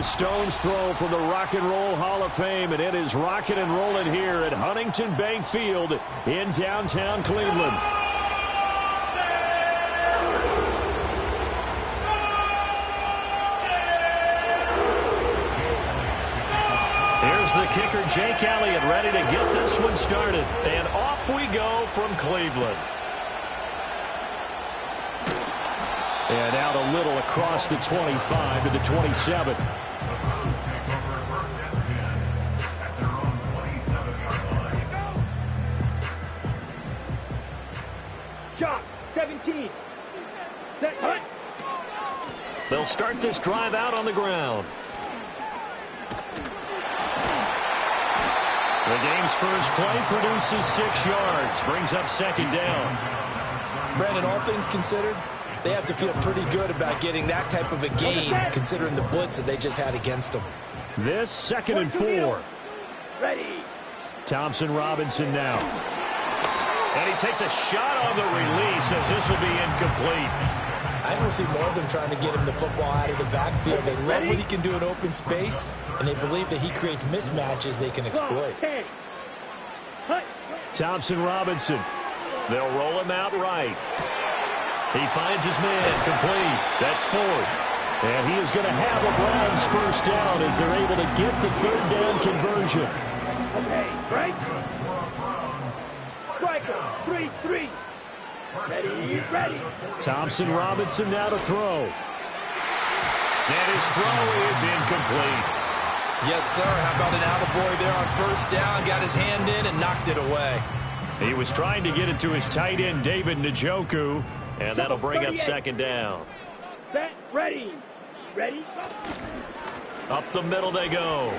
Stone's throw from the Rock and Roll Hall of Fame, and it is rocking and rolling here at Huntington Bank Field in downtown Cleveland. Here's the kicker, Jake Elliott, ready to get this one started. And off we go from Cleveland. And out a little across the 25 to the 27. Shot, 17. Set, hut. They'll start this drive out on the ground. The game's first play produces 6 yards, brings up second down. Brandon, all things considered, they have to feel pretty good about getting that type of a gain, considering the blitz that they just had against them. This 2nd and 4. Ready. Thompson Robinson now. And he takes a shot on the release as this will be incomplete. I will see more of them trying to get him the football out of the backfield. They love what he can do in open space, and they believe that he creates mismatches they can exploit. Thompson Robinson. They'll roll him out right. He finds his man complete. That's 4th. And he is going to have a Browns first down as they're able to get the 3rd down conversion. Okay, right. Striker, 3-3. Ready, ready. Thompson Robinson now to throw. And his throw is incomplete. Yes, sir. How about an attaboy there on first down? Got his hand in and knocked it away. He was trying to get it to his tight end, David Njoku, and that'll bring up second down. Set, ready. Ready. Up the middle they go.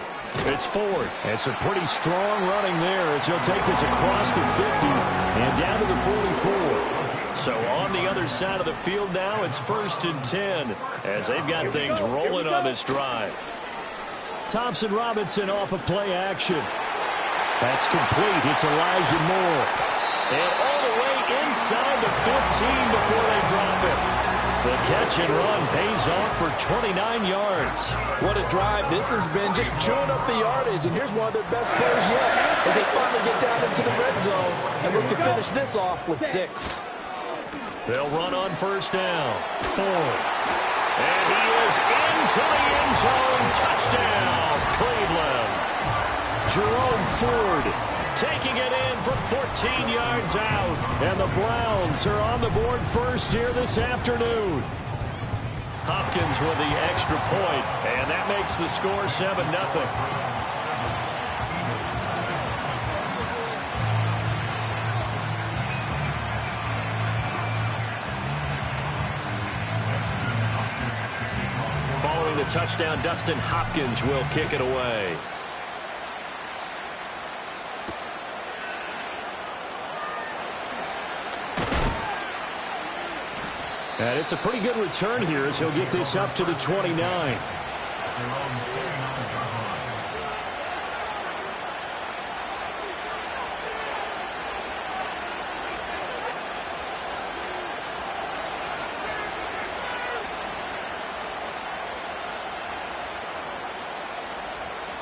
It's 4th. It's a pretty strong running there as he'll take this across the 50 and down to the 44. So on the other side of the field now, it's 1st and 10 as they've got things rolling on this drive. Thompson Robinson off of play action. That's complete. It's Elijah Moore. And all the way inside the 15 before they drop it. The catch and run pays off for 29 yards. What a drive this has been, just chewing up the yardage. And here's one of their best plays yet as they finally get down into the red zone and look to finish this off with 6. They'll run on first down. 4. And he is into the end zone. Touchdown, Cleveland. Jerome Ford taking it in from 14 yards out. And the Browns are on the board first here this afternoon. Hopkins with the extra point, and that makes the score 7-0. Following the touchdown, Dustin Hopkins will kick it away. And it's a pretty good return here as he'll get this up to the 29.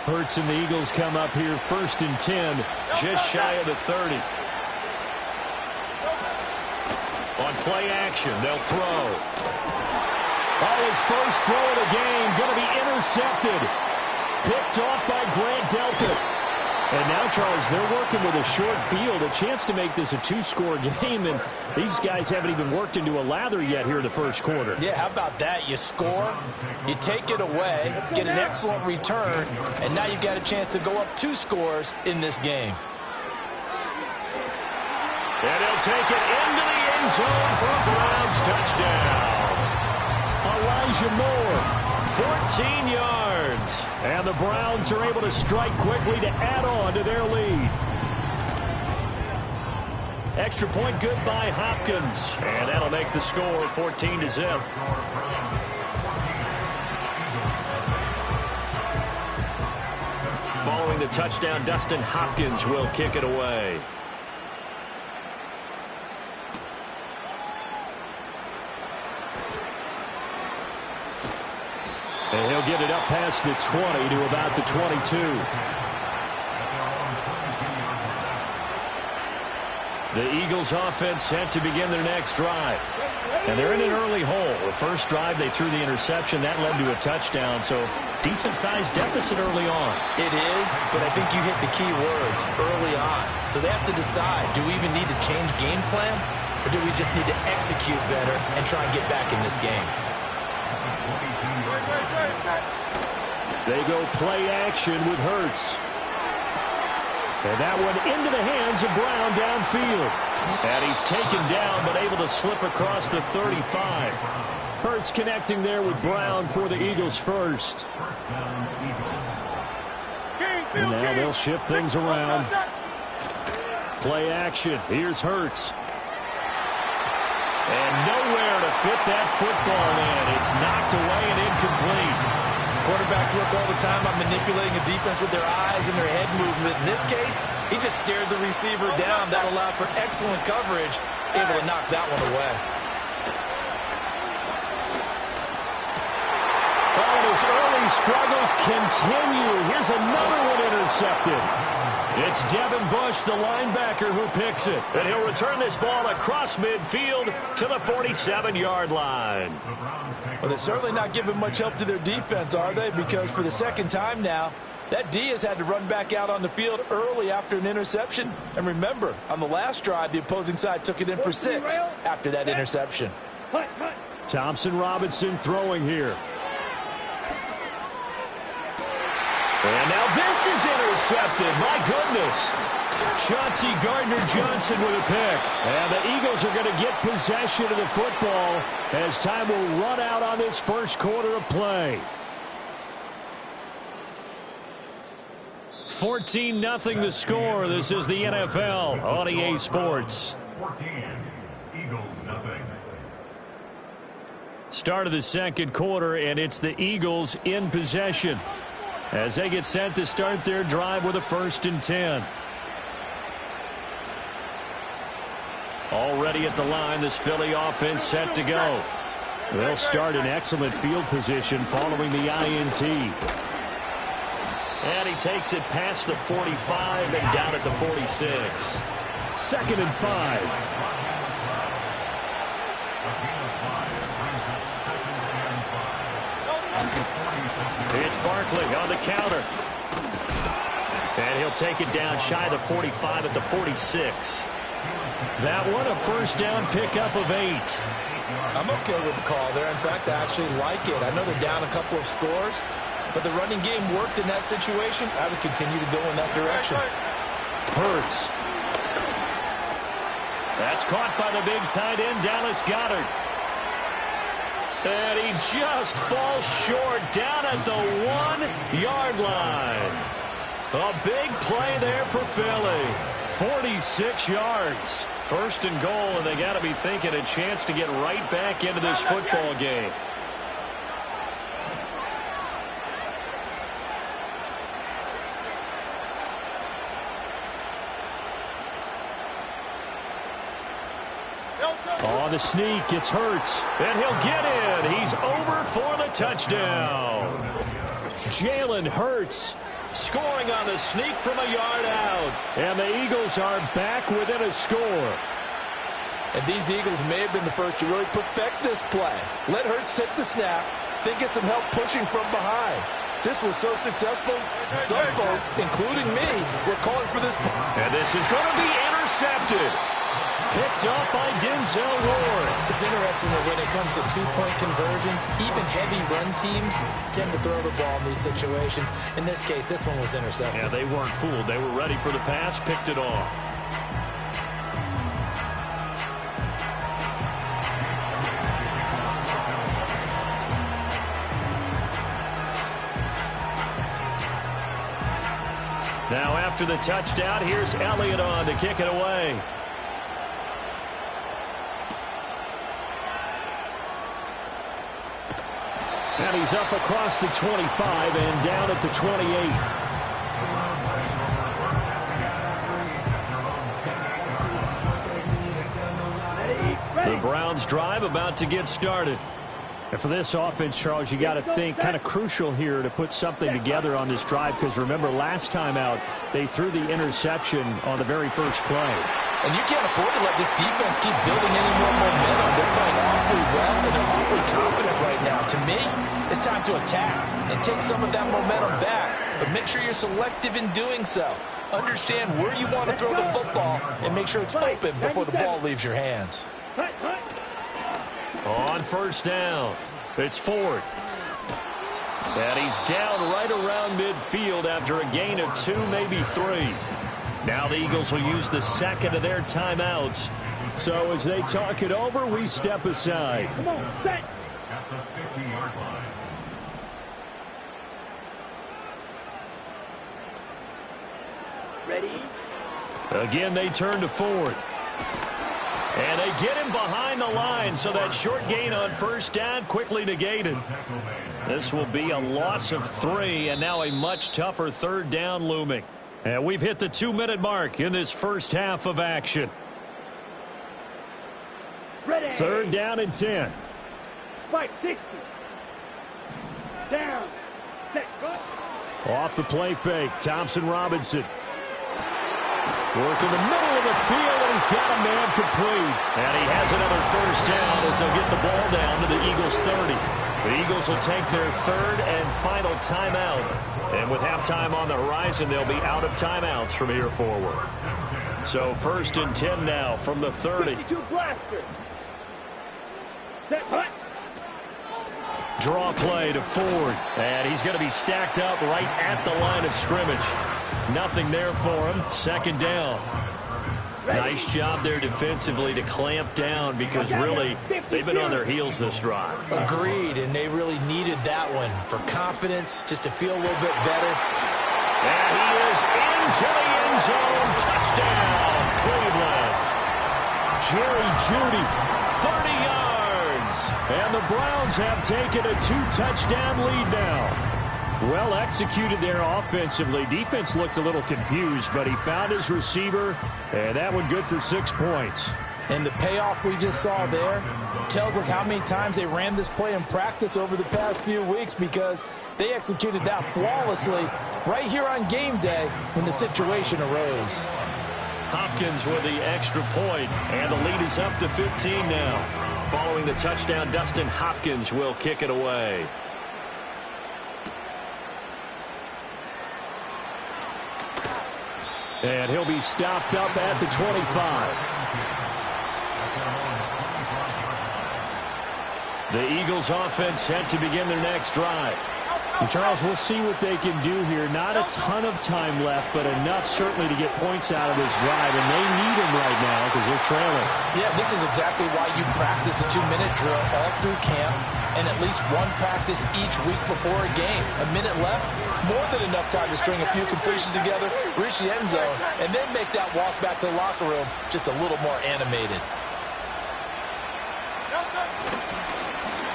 Hurts and the Eagles come up here 1st and 10, just shy of the 30. On play action, they'll throw. Oh, his first throw of the game going to be intercepted. Picked off by Grant Delpit. And now, Charles, they're working with a short field, a chance to make this a 2-score game, and these guys haven't even worked into a lather yet here in the first quarter. Yeah, how about that? You score, you take it away, get an excellent return, and now you've got a chance to go up 2 scores in this game. And he'll take it into the end zone for a Browns touchdown. Elijah Moore, 14 yards. And the Browns are able to strike quickly to add on to their lead. Extra point good by Hopkins. And that'll make the score 14-0. Following the touchdown, Dustin Hopkins will kick it away. And he'll get it up past the 20 to about the 22. The Eagles offense set to begin their next drive. And they're in an early hole. The first drive, they threw the interception. That led to a touchdown. So decent-sized deficit early on. It is, but I think you hit the key words, early on. So they have to decide, do we even need to change game plan? Or do we just need to execute better and try and get back in this game? They go play action with Hurts. And that one into the hands of Brown downfield. And he's taken down but able to slip across the 35. Hurts connecting there with Brown for the Eagles first. And now they'll shift things around. Play action. Here's Hurts. And nowhere to fit that football in. It's knocked away and incomplete. Quarterbacks work all the time on manipulating a defense with their eyes and their head movement. In this case, he just stared the receiver down. That allowed for excellent coverage, able to knock that one away. Oh, and his early struggles continue. Here's another one intercepted. It's Devin Bush, the linebacker, who picks it. And he'll return this ball across midfield to the 47-yard line. Well, they're certainly not giving much help to their defense, are they? Because for the second time now, that D has had to run back out on the field early after an interception. And remember, on the last drive, the opposing side took it in for 6 after that interception. Thompson Robinson throwing here. And now this is intercepted. My goodness. Chauncey Gardner-Johnson with a pick. And the Eagles are going to get possession of the football as time will run out on this first quarter of play. 14-0 the score. This is the NFL on EA Sports. 14, Eagles nothing. Start of the second quarter, and it's the Eagles in possession as they get set to start their drive with a 1st and 10. Already at the line, this Philly offense set to go. They'll start in excellent field position following the INT. And he takes it past the 45 and down at the 46. 2nd and 5. It's Barkley on the counter. And he'll take it down shy of the 45 at the 46. That one a first down pickup of 8. I'm okay with the call there. In fact, I actually like it. I know they're down a couple of scores, but the running game worked in that situation. I would continue to go in that direction. Hurts. That's caught by the big tight end, Dallas Goedert. And he just falls short down at the 1-yard line. A big play there for Philly. 46 yards. 1st and goal, and they got to be thinking a chance to get right back into this football game. On the sneak, it's Hurts, and he'll get in. He's over for the touchdown. Jalen Hurts scoring on the sneak from a yard out. And the Eagles are back within a score. And these Eagles may have been the first to really perfect this play. Let Hurts take the snap, then get some help pushing from behind. This was so successful, some folks, including me, were calling for this. And this is going to be intercepted. Picked up by Denzel Ward. It's interesting that when it comes to two-point conversions, even heavy run teams tend to throw the ball in these situations. In this case, this one was intercepted. Yeah, they weren't fooled. They were ready for the pass, picked it off. Now after the touchdown, here's Elliott on to kick it away. And he's up across the 25 and down at the 28. The Browns drive about to get started. And for this offense, Charles, you got to think kind of crucial here to put something together on this drive, because remember last time out they threw the interception on the very first play. And you can't afford to let this defense keep building any more momentum. They're playing awfully well and they're awfully confident right now. To me, it's time to attack and take some of that momentum back, but make sure you're selective in doing so. Understand where you want to throw the football and make sure it's open before the ball leaves your hands. On first down, it's Ford. And he's down right around midfield after a gain of 2, maybe 3. Now the Eagles will use the second of their timeouts. So as they talk it over, we step aside. Come on, set. At the 50-yard line. Ready? Again, they turn to Ford. And they get him behind the line, so that short gain on first down quickly negated. This will be a loss of 3, and now a much tougher third down looming. And we've hit the 2-minute mark in this first half of action. Ready. Third down and 10. 560. Down. Set. Go. Off the play fake, Thompson Robinson. Work in the middle of the field, and he's got a man complete. And he has another first down as they'll get the ball down to the Eagles' 30. The Eagles will take their third and final timeout. And with halftime on the horizon, they'll be out of timeouts from here forward. So first and 10 now from the 30. 52 blaster. Set. Hut. Draw play to Ford. And he's going to be stacked up right at the line of scrimmage. Nothing there for him. Second down. Nice job there defensively to clamp down, because really they've been on their heels this drive. Agreed, and they really needed that one for confidence, just to feel a little bit better. And he is into the end zone. Touchdown, Cleveland. Jerry Jeudy, 30 yards. And the Browns have taken a 2-touchdown lead now. Well executed there offensively. Defense looked a little confused, but he found his receiver, and that one good for 6 points. And the payoff we just saw there tells us how many times they ran this play in practice over the past few weeks, because they executed that flawlessly right here on game day when the situation arose. Hopkins with the extra point, and the lead is up to 15 now. Following the touchdown, Dustin Hopkins will kick it away. And he'll be stopped up at the 25. The Eagles offense set to begin their next drive. And Charles, we'll see what they can do here. Not a ton of time left, but enough certainly to get points out of this drive. And they need them right now because they're trailing. Yeah, this is exactly why you practice a 2-minute drill all through camp, and at least one practice each week before a game. A minute left, more than enough time to string a few completions together, reach the end zone, and then make that walk back to the locker room just a little more animated.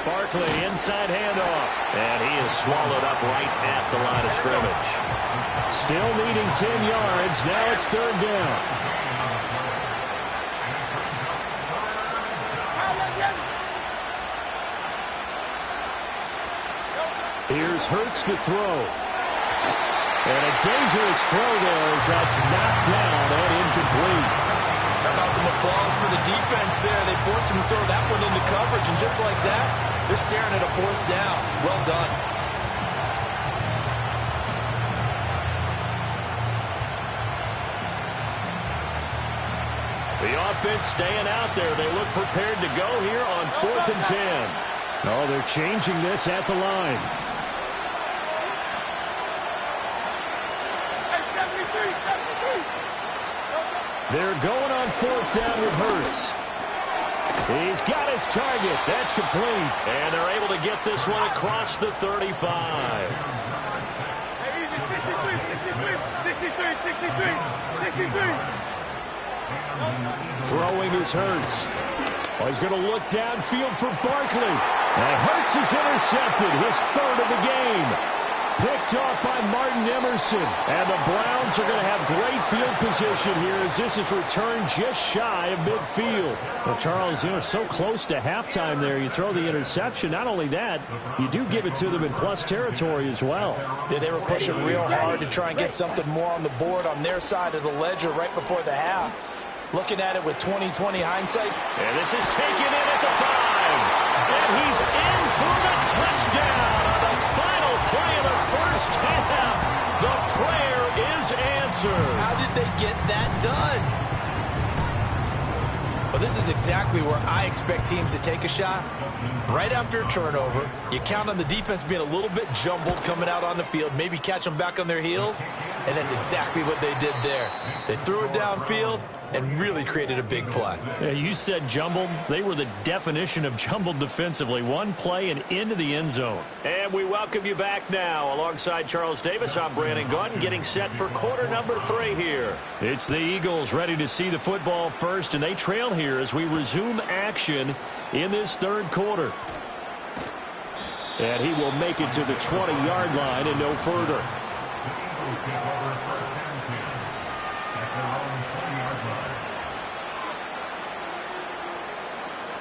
Barkley, inside handoff. And he is swallowed up right at the line of scrimmage. Still needing 10 yards. Now it's third down. Here's Hurts to throw. And a dangerous throw there as that's knocked down and incomplete. How about some applause for the defense there? They forced him to throw that one into coverage, and just like that, they're staring at a fourth down. Well done. The offense staying out there. They look prepared to go here on 4th and 10. Oh, they're changing this at the line. They're going on 4th down with Hurts. He's got his target. That's complete. And they're able to get this one across the 35. 63, 63. Throwing is Hurts. Oh, he's going to look downfield for Barkley. And Hurts is intercepted, his third of the game. Picked off by Martin Emerson. And the Browns are going to have great field position here as this is returned just shy of midfield. Well, Charles, so close to halftime there. You throw the interception. Not only that, you do give it to them in plus territory as well. Yeah, they were pushing real hard to try and get something more on the board on their side of the ledger right before the half. Looking at it with 20/20 hindsight. And this is taken in at the 5. And he's in for the touchdown on the final play of the first half. The prayer is answered. How did they get that done? Well, this is exactly where I expect teams to take a shot. Right after a turnover, you count on the defense being a little bit jumbled coming out on the field, maybe catch them back on their heels, and that's exactly what they did there. They threw it downfield and really created a big play. Yeah, you said jumbled. They were the definition of jumbled defensively. One play and into the end zone. And we welcome you back now. Alongside Charles Davis, I'm Brandon Gaudin, getting set for quarter number 3 here. It's the Eagles ready to see the football first, and they trail here as we resume action in this third quarter. And he will make it to the 20-yard line and no further.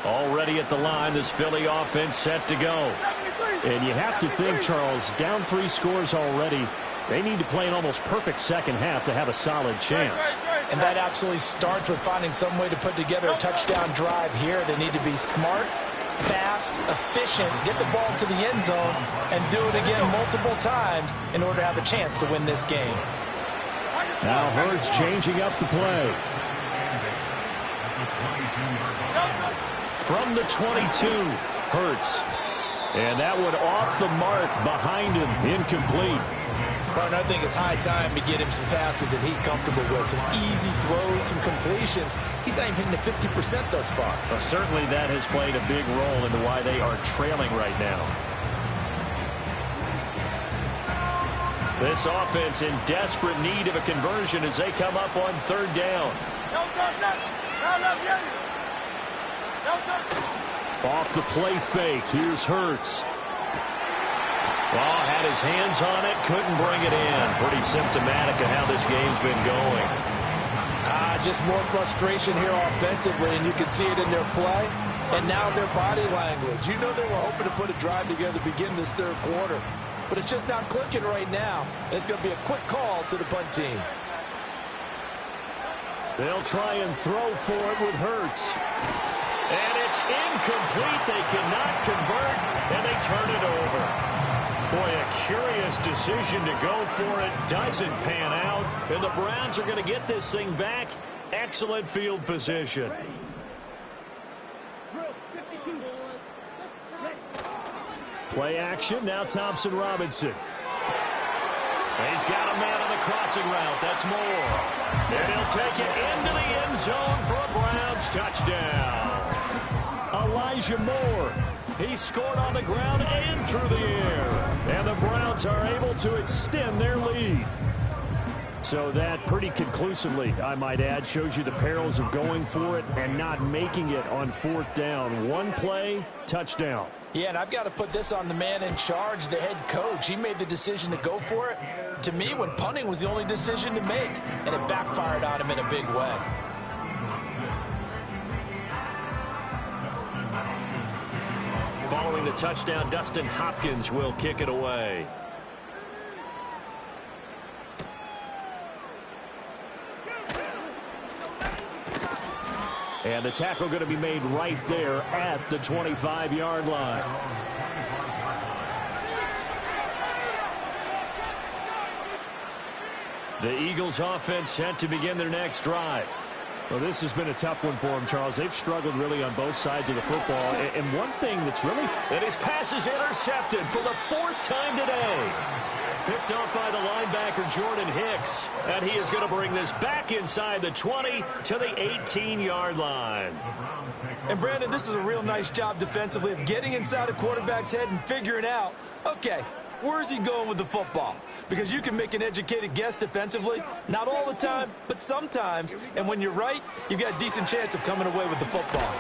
Already at the line, this Philly offense set to go. And you have to think, Charles, down 3 scores already. They need to play an almost perfect second half to have a solid chance. And that absolutely starts with finding some way to put together a touchdown drive here. They need to be smart, fast, efficient, get the ball to the end zone, and do it again multiple times in order to have a chance to win this game. Now Hurts changing up the play. From the 22, Hurts. And that one off the mark behind him, incomplete. Martin, I think it's high time to get him some passes that he's comfortable with. Some easy throws, some completions. He's not even hitting the 50% thus far. Well, certainly that has played a big role into why they are trailing right now. This offense in desperate need of a conversion as they come up on third down. Off the play fake, here's Hurts. Well, had his hands on it, couldn't bring it in. Pretty symptomatic of how this game's been going. Just more frustration here offensively, and you can see it in their play and now their body language. You know they were hoping to put a drive together to begin this third quarter, but it's just not clicking right now. It's going to be a quick call to the punt team. They'll try and throw for it with Hurts. And it's incomplete. They cannot convert, and they turn it over. Boy, a curious decision to go for it. Doesn't pan out, and the Browns are going to get this thing back. Excellent field position. Play action. Now Thompson Robinson. He's got a man on the crossing route. That's Moore. And he'll take it into the end zone for a Browns touchdown. Elijah Moore. He scored on the ground and through the air. And the Browns are able to extend their lead. So that pretty conclusively, I might add, shows you the perils of going for it and not making it on fourth down. One play, touchdown. Yeah, and I've got to put this on the man in charge, the head coach. He made the decision to go for it. To me, when punting was the only decision to make, and it backfired on him in a big way. Following the touchdown, Dustin Hopkins will kick it away. And the tackle going to be made right there at the 25-yard line. The Eagles offense set to begin their next drive. Well, this has been a tough one for them, Charles. They've struggled really on both sides of the football. And one thing that's really... And his pass is intercepted for the 4th time today. Picked up by the linebacker, Jordan Hicks. And he is going to bring this back inside the 20 to the 18-yard line. And, Brandon, this is a real nice job defensively of getting inside a quarterback's head and figuring out, okay, where's he going with the football? Because you can make an educated guess defensively. Not all the time, but sometimes. And when you're right, you've got a decent chance of coming away with the football.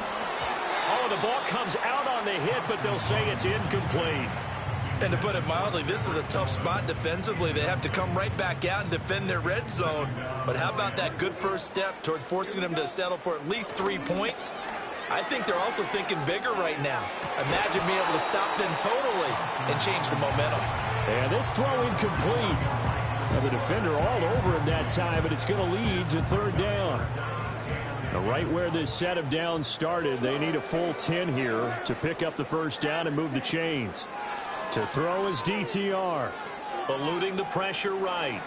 Oh, the ball comes out on the hit, but they'll say it's incomplete. And to put it mildly, this is a tough spot defensively. They have to come right back out and defend their red zone. But how about that good first step towards forcing them to settle for at least 3 points? I think they're also thinking bigger right now. Imagine being able to stop them totally and change the momentum. And this throw incomplete. And the defender all over him that time, but it's going to lead to third down. Now, right where this set of downs started, they need a full 10 here to pick up the first down and move the chains. To throw is DTR. Eluding the pressure right.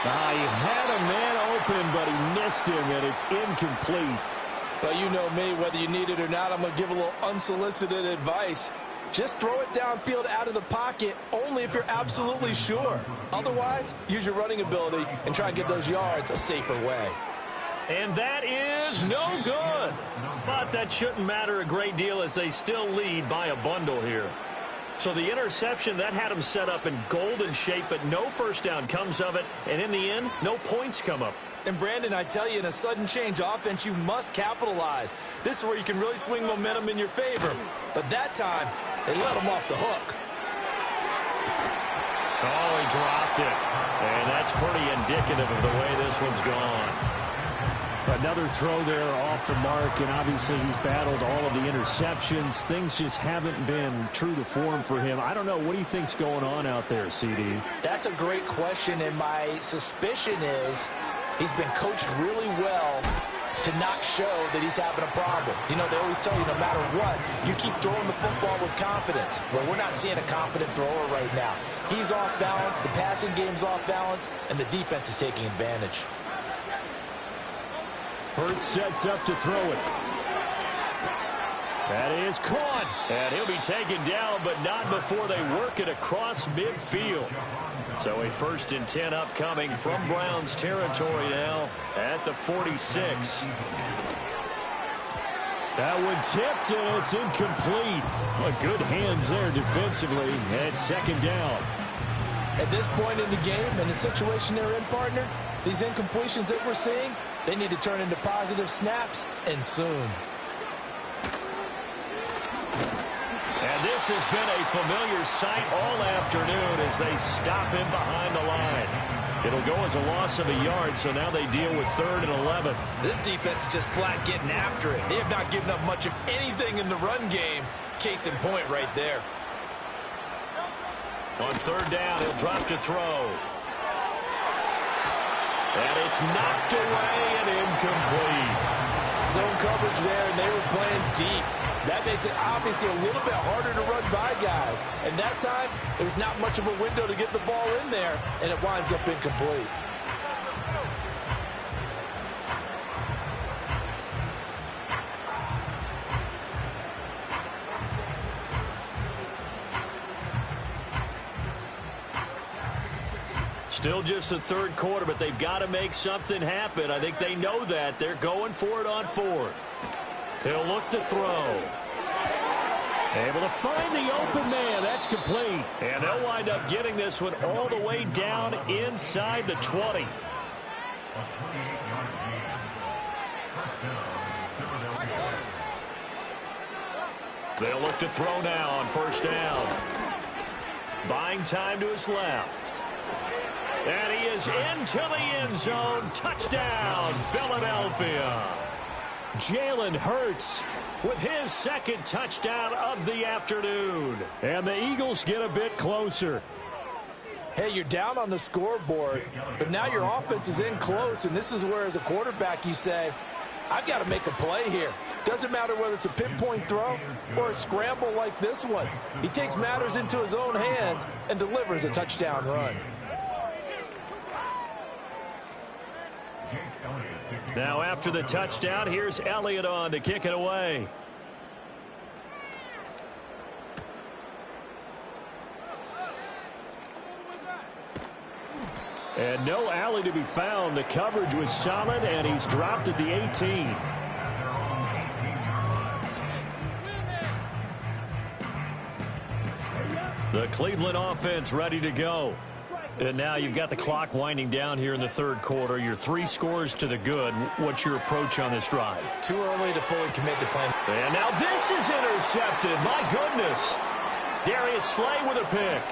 He had a man open, but he missed him, and it's incomplete. Well, you know me, whether you need it or not, I'm going to give a little unsolicited advice. Just throw it downfield out of the pocket only if you're absolutely sure. Otherwise, use your running ability and try and get those yards a safer way. And that is no good. But that shouldn't matter a great deal as they still lead by a bundle here. So the interception, that had them set up in golden shape, but no first down comes of it. And in the end, no points come up. And Brandon, I tell you, in a sudden change offense, you must capitalize. This is where you can really swing momentum in your favor. But that time, they let him off the hook. Oh, he dropped it. And that's pretty indicative of the way this one's gone. Another throw there off the mark, and obviously he's battled all of the interceptions. Things just haven't been true to form for him. I don't know. What do you think's going on out there, CD? That's a great question, and my suspicion is he's been coached really well to not show that he's having a problem. You know, they always tell you no matter what, you keep throwing the football with confidence. Well, we're not seeing a confident thrower right now. He's off balance, the passing game's off balance, and the defense is taking advantage. Hurts sets up to throw it. That is caught. And he'll be taken down, but not before they work it across midfield. So a 1st and 10 upcoming from Browns territory now at the 46. That one tipped, and it's incomplete. Well, good hands there defensively, and it's 2nd down. At this point in the game, in the situation they're in, partner, these incompletions that we're seeing, they need to turn into positive snaps, and soon. And this has been a familiar sight all afternoon as they stop him behind the line. It'll go as a loss of a yard, so now they deal with 3rd and 11. This defense is just flat getting after it. They have not given up much of anything in the run game. Case in point right there. On 3rd down, he'll drop to throw. And it's knocked away and incomplete. Zone coverage there, and they were playing deep. That makes it obviously a little bit harder to run by guys. And that time, there's not much of a window to get the ball in there, and it winds up incomplete. Still just the 3rd quarter, but they've got to make something happen. I think they know that. They're going for it on 4th. He'll look to throw. Able to find the open man. That's complete. And they'll wind up getting this one all the way down inside the 20. They'll look to throw now on 1st down. Buying time to his left. And he is into the end zone. Touchdown, Philadelphia. Jalen Hurts with his 2nd touchdown of the afternoon. And the Eagles get a bit closer. Hey, you're down on the scoreboard, but now your offense is in close, and this is where, as a quarterback, you say, I've got to make a play here. Doesn't matter whether it's a pinpoint throw or a scramble like this one. He takes matters into his own hands and delivers a touchdown run. Now after the touchdown, here's Elliott on to kick it away. And no alley to be found. The coverage was solid, and he's dropped at the 18. The Cleveland offense ready to go. And now you've got the clock winding down here in the 3rd quarter. You're 3 scores to the good. What's your approach on this drive? Too early to fully commit to playing. And now this is intercepted. My goodness. Darius Slay with a pick.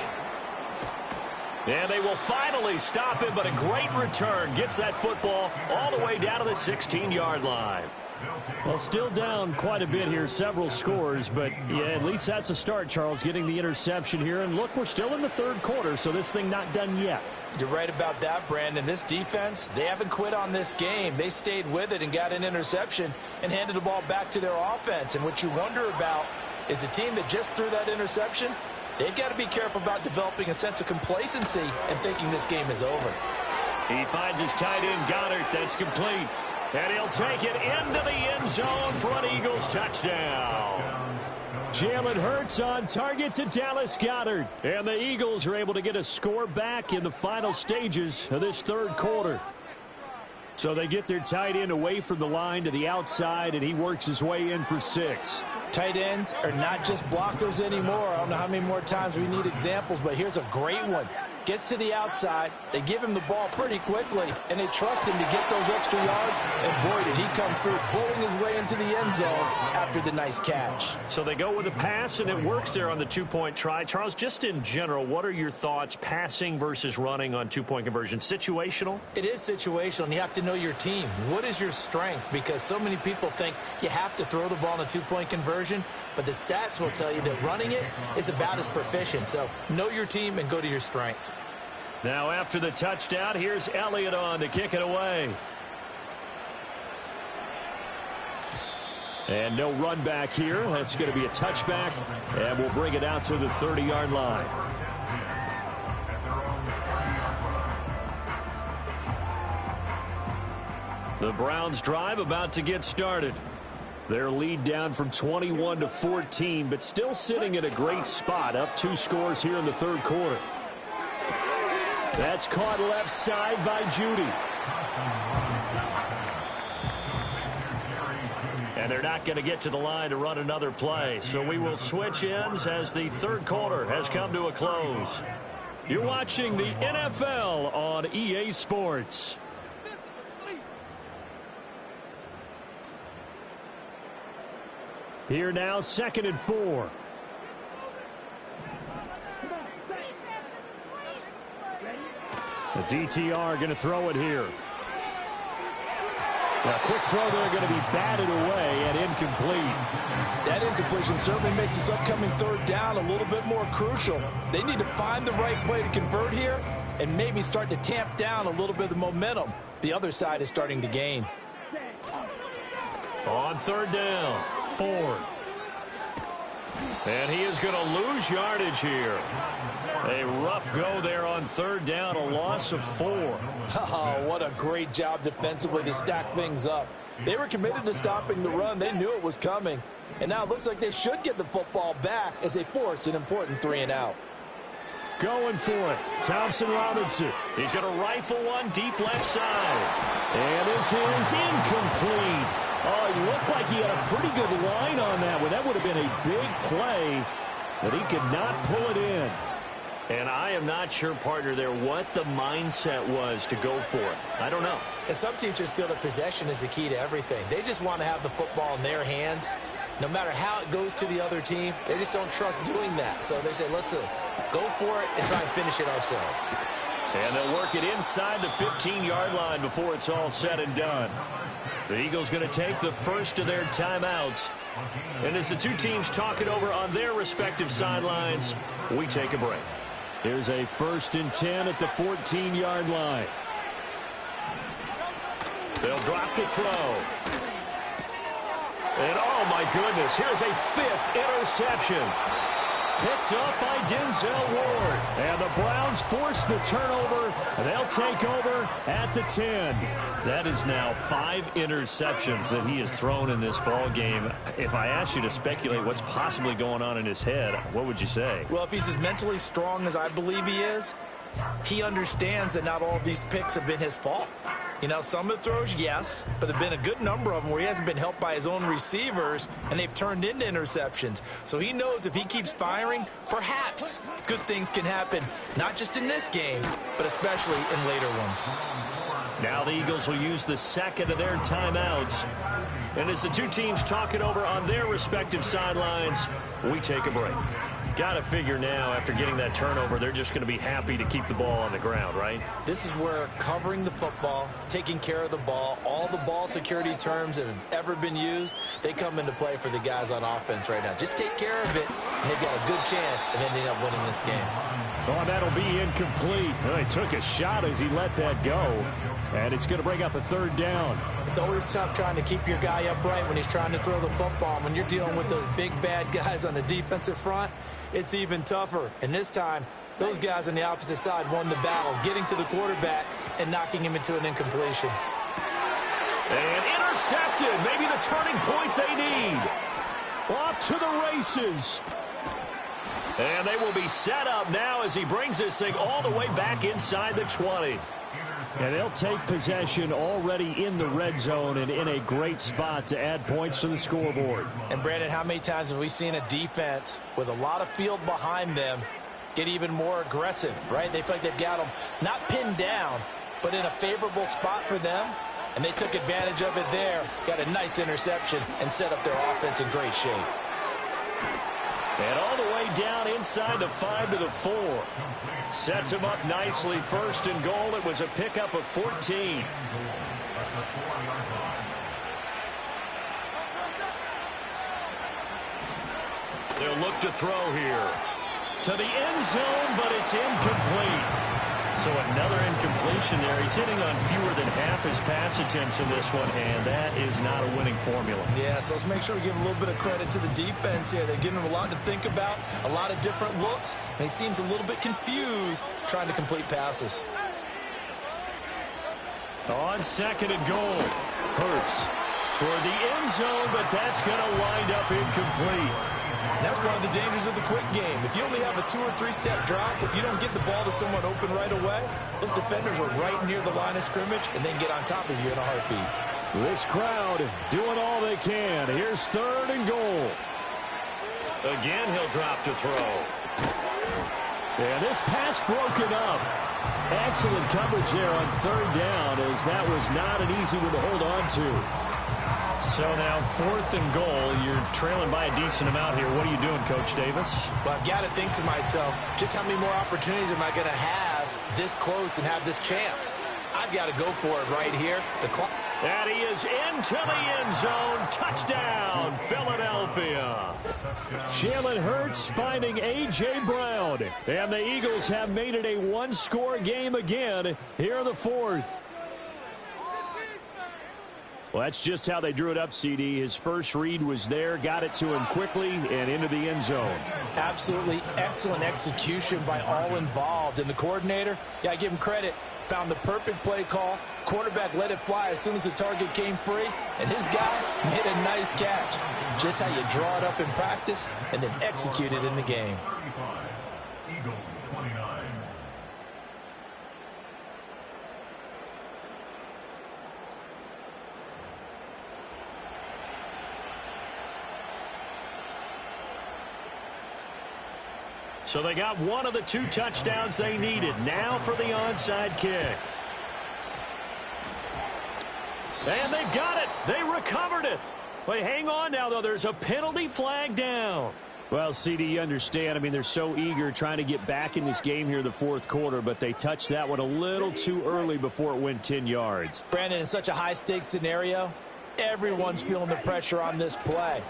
And they will finally stop him, but a great return. Gets that football all the way down to the 16-yard line. Well, still down quite a bit here, several scores, but yeah, at least that's a start, Charles, getting the interception here. And look, we're still in the third quarter, so this thing not done yet. You're right about that, Brandon. This defense, they haven't quit on this game. They stayed with it and got an interception and handed the ball back to their offense. And what you wonder about is a team that just threw that interception, they've got to be careful about developing a sense of complacency and thinking this game is over. He finds his tight end, Goddard. That's complete. And he'll take it into the end zone for an Eagles touchdown. Jalen Hurts on target to Dallas Goedert. And the Eagles are able to get a score back in the final stages of this third quarter. So they get their tight end away from the line to the outside, and he works his way in for 6. Tight ends are not just blockers anymore. I don't know how many more times we need examples, but here's a great one. Gets to the outside, they give him the ball pretty quickly, and they trust him to get those extra yards, and boy, did he come through, bowling his way into the end zone after the nice catch. So they go with a pass, and it works there on the two-point try. Charles, just in general, what are your thoughts passing versus running on two-point conversion? Situational? It is situational, and you have to know your team. What is your strength? Because so many people think you have to throw the ball in a two-point conversion, but the stats will tell you that running it is about as proficient. So know your team and go to your strength. Now after the touchdown, here's Elliott on to kick it away. And no run back here. That's going to be a touchback, and we'll bring it out to the 30-yard line. The Browns drive about to get started. Their lead down from 21 to 14, but still sitting at a great spot, up 2 scores here in the third quarter. That's caught left side by Judy. And they're not going to get to the line to run another play. So we will switch ends as the third quarter has come to a close. You're watching the NFL on EA Sports. Here now, 2nd and 4. The DTR going to throw it here. A quick throw there going to be batted away and incomplete. That incompletion certainly makes this upcoming third down a little bit more crucial. They need to find the right play to convert here and maybe start to tamp down a little bit of the momentum the other side is starting to gain. On third down, Ford. And he is going to lose yardage here. A rough go there on third down, a loss of 4. Oh, what a great job defensively to stack things up. They were committed to stopping the run. They knew it was coming. And now it looks like they should get the football back as they force an important 3-and-out. Going for it, Thompson Robinson. He's going to rifle one deep left side. And this is incomplete. Oh, he looked like he had a pretty good line on that one. That would have been a big play, but he could not pull it in. And I am not sure, partner, there what the mindset was to go for it. I don't know. And some teams just feel that possession is the key to everything. They just want to have the football in their hands. No matter how it goes to the other team, they just don't trust doing that. So they say, listen, go for it and try and finish it ourselves. And they'll work it inside the 15-yard line before it's all said and done. The Eagles going to take the first of their timeouts. And as the two teams talk it over on their respective sidelines, we take a break. Here's a 1st and 10 at the 14-yard line. They'll drop the throw. And oh my goodness, here's a 5th interception. Picked up by Denzel Ward. And the Browns force the turnover. They'll take over at the 10. That is now 5 interceptions that he has thrown in this ball game. If I asked you to speculate what's possibly going on in his head, what would you say? Well, if he's as mentally strong as I believe he is, he understands that not all of these picks have been his fault. You know, some of the throws, yes, but there have been a good number of them where he hasn't been helped by his own receivers, and they've turned into interceptions. So he knows if he keeps firing, perhaps good things can happen, not just in this game, but especially in later ones. Now the Eagles will use the 2nd of their timeouts. And as the two teams talk it over on their respective sidelines, we take a break. Got to figure now, after getting that turnover, they're just going to be happy to keep the ball on the ground, right? This is where covering the football, taking care of the ball, all the ball security terms that have ever been used, they come into play for the guys on offense right now. Just take care of it, and they've got a good chance, and then they end up winning this game. Oh, that'll be incomplete. Well, he took a shot as he let that go, and it's going to bring up a third down. It's always tough trying to keep your guy upright when he's trying to throw the football. When you're dealing with those big, bad guys on the defensive front, it's even tougher. And this time, those guys on the opposite side won the battle, getting to the quarterback and knocking him into an incompletion. And intercepted. Maybe the turning point they need. Off to the races. And they will be set up now as he brings this thing all the way back inside the 20. And they'll take possession already in the red zone and in a great spot to add points to the scoreboard. And, Brandon, how many times have we seen a defense with a lot of field behind them get even more aggressive, right? They feel like they've got them not pinned down, but in a favorable spot for them. And they took advantage of it there, got a nice interception, and set up their offense in great shape. And all the way down inside the 5 to the 4. Sets him up nicely. First and goal. It was a pickup of 14. They'll look to throw here. To the end zone, but it's incomplete. So another incompletion there. He's hitting on fewer than half his pass attempts in this one, and that is not a winning formula. Yeah, so let's make sure we give a little bit of credit to the defense here. They're giving him a lot to think about, a lot of different looks, and he seems a little bit confused trying to complete passes. On second and goal, Hurts toward the end zone, but that's going to wind up incomplete. That's one of the dangers of the quick game. If you only have a 2- or 3-step drop, if you don't get the ball to someone open right away, those defenders are right near the line of scrimmage and then get on top of you in a heartbeat. This crowd doing all they can. Here's third and goal. Again, he'll drop to throw. And this pass broken up. Excellent coverage there on third down, as that was not an easy one to hold on to. So now 4th and goal. You're trailing by a decent amount here. What are you doing, Coach Davis? Well, I've got to think to myself, just how many more opportunities am I going to have this close and have this chance? I've got to go for it right here. The clock. And he is into the end zone. Touchdown, Philadelphia. Jalen Hurts finding A.J. Brown. And the Eagles have made it a one-score game again here in the 4th. Well, that's just how they drew it up, CD. His first read was there, got it to him quickly, and into the end zone. Absolutely excellent execution by all involved. And the coordinator, yeah, I give him credit, found the perfect play call. Quarterback let it fly as soon as the target came free, and his guy made a nice catch. Just how you draw it up in practice and then execute it in the game. Eagles 29. So they got one of the 2 touchdowns they needed. Now for the onside kick. And they've got it. They recovered it. But hang on now, though. There's a penalty flag down. Well, CD, you understand. I mean, they're so eager trying to get back in this game here in the 4th quarter, but they touched that one a little too early before it went 10 yards. Brandon, in such a high-stakes scenario, everyone's feeling the pressure on this play.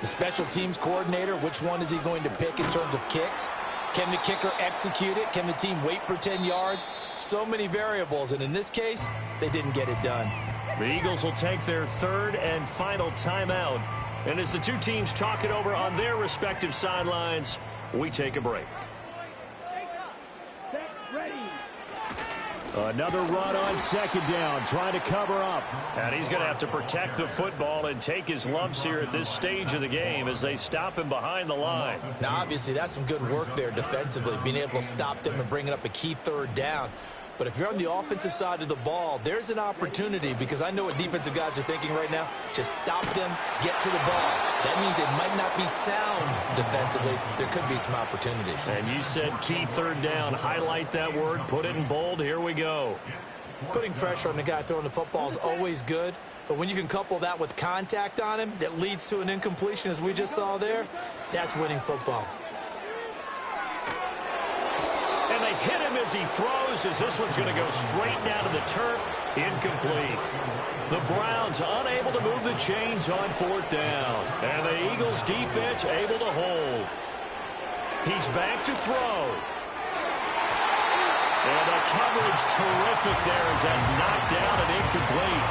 The special teams coordinator, which one is he going to pick in terms of kicks? Can the kicker execute it? Can the team wait for 10 yards? So many variables, and in this case, they didn't get it done. The Eagles will take their 3rd and final timeout. And as the 2 teams talk it over on their respective sidelines, we take a break. Another run on second down, trying to cover up. And he's going to have to protect the football and take his lumps here at this stage of the game as they stop him behind the line. Now, obviously, that's some good work there defensively, being able to stop them and bringing up a key 3rd down. But if you're on the offensive side of the ball, there's an opportunity, because I know what defensive guys are thinking right now. Just stop them, get to the ball. That means it might not be sound defensively. There could be some opportunities. And you said key 3rd down. Highlight that word. Put it in bold. Here we go. Putting pressure on the guy throwing the football is always good. But when you can couple that with contact on him that leads to an incompletion, as we just saw there, that's winning football. as he throws, as this one's going to go straight down to the turf. Incomplete. The Browns unable to move the chains on 4th down. And the Eagles defense able to hold. He's back to throw. And the coverage terrific there as that's knocked down and incomplete.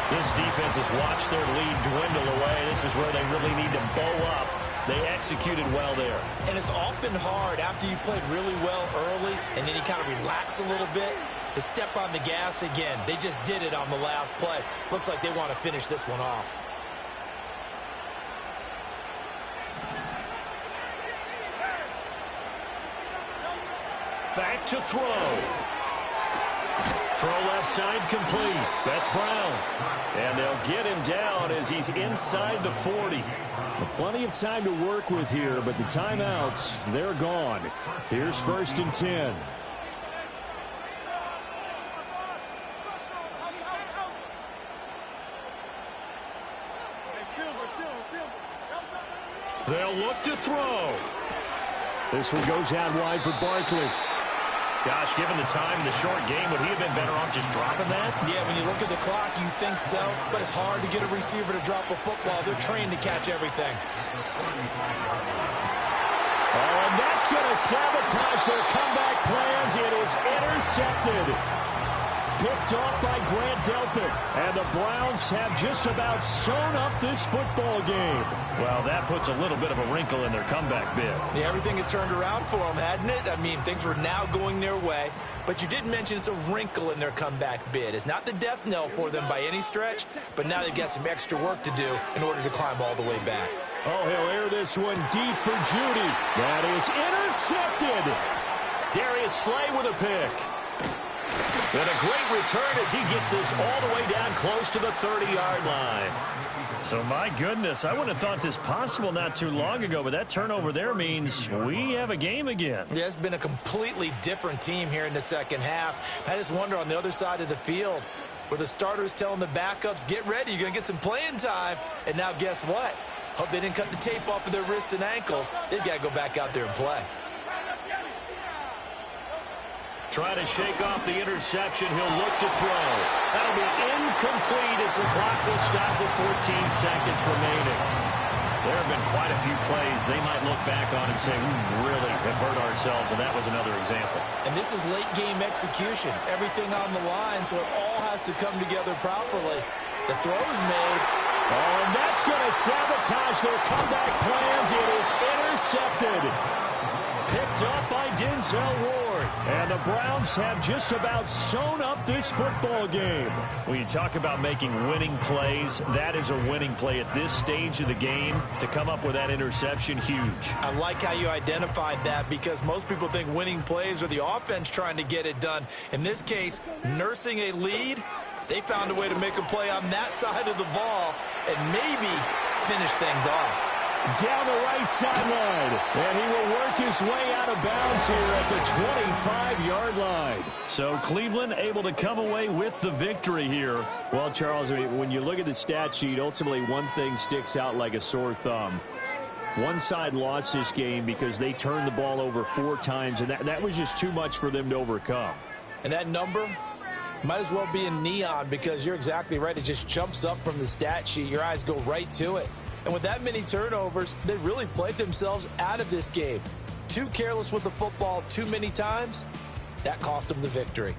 This defense has watched their lead dwindle away. This is where they really need to bow up. They executed well there. And it's often hard after you've played really well early and then you kind of relax a little bit to step on the gas again. They just did it on the last play. Looks like they want to finish this one off. Back to throw. Throw left side complete. That's Brown. And they'll get him down as he's inside the 40. Plenty of time to work with here, but the timeouts, they're gone. Here's 1st and 10. They'll look to throw. This one goes out wide for Barkley. Gosh, given the time in the short game, would he have been better off just dropping that? Yeah, when you look at the clock, you think so, but it's hard to get a receiver to drop a football. They're trained to catch everything. Oh, and that's going to sabotage their comeback plans. It is intercepted. Picked off by Grant Delpit. And the Browns have just about sewn up this football game. Well, that puts a little bit of a wrinkle in their comeback bid. Yeah, everything had turned around for them, hadn't it? I mean, things were now going their way. But you did mention it's a wrinkle in their comeback bid. It's not the death knell for them by any stretch, but now they've got some extra work to do in order to climb all the way back. Oh, he'll air this one deep for Judy. That is intercepted. Darius Slay with a pick. And a great return as he gets this all the way down close to the 30-yard line. So, my goodness, I wouldn't have thought this possible not too long ago, but that turnover there means we have a game again. Yeah, it's been a completely different team here in the second half. I just wonder on the other side of the field where the starters telling the backups, get ready, you're going to get some playing time. And now guess what? Hope they didn't cut the tape off of their wrists and ankles. They've got to go back out there and play. Try to shake off the interception. He'll look to throw. That'll be incomplete as the clock will stop with 14 seconds remaining. There have been quite a few plays they might look back on and say, we really have hurt ourselves, and that was another example. And this is late game execution. Everything on the line, so it all has to come together properly. The throw's made. Oh, and that's going to sabotage their comeback plans. It is intercepted. Picked up by Denzel Ward. And the Browns have just about sewn up this football game. When you talk about making winning plays, that is a winning play at this stage of the game. To come up with that interception, huge. I like how you identified that because most people think winning plays are the offense trying to get it done. In this case, nursing a lead, they found a way to make a play on that side of the ball and maybe finish things off. Down the right sideline. And he will work his way out of bounds here at the 25-yard line. So Cleveland able to come away with the victory here. Well, Charles, I mean, when you look at the stat sheet, ultimately one thing sticks out like a sore thumb. One side lost this game because they turned the ball over 4 times, and that was just too much for them to overcome. And that number might as well be in neon because you're exactly right. It just jumps up from the stat sheet. Your eyes go right to it. And with that many turnovers, they really played themselves out of this game. Too careless with the football too many times. That cost them the victory.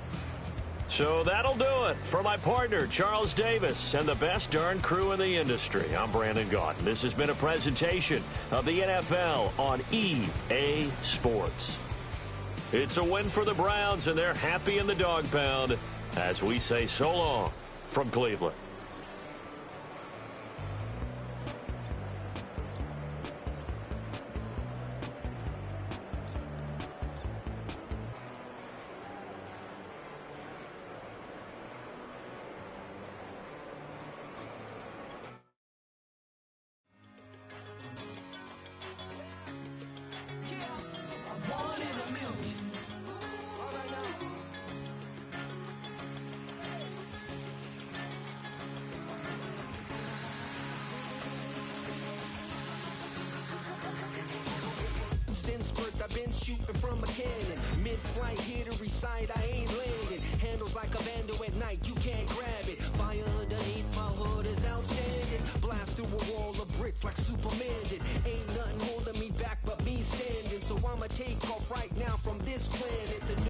So that'll do it. For my partner, Charles Davis, and the best darn crew in the industry, I'm Brandon Gaudin. This has been a presentation of the NFL on EA Sports. It's a win for the Browns, and they're happy in the dog pound as we say so long from Cleveland. I've been shooting from a cannon. Mid-flight, here to receive. like a vandal at night, you can't grab it. Fire underneath my hood is outstanding. Blast through a wall of bricks like Superman did. Ain't nothing holding me back but me standing. So I'ma take off right now from this planet. The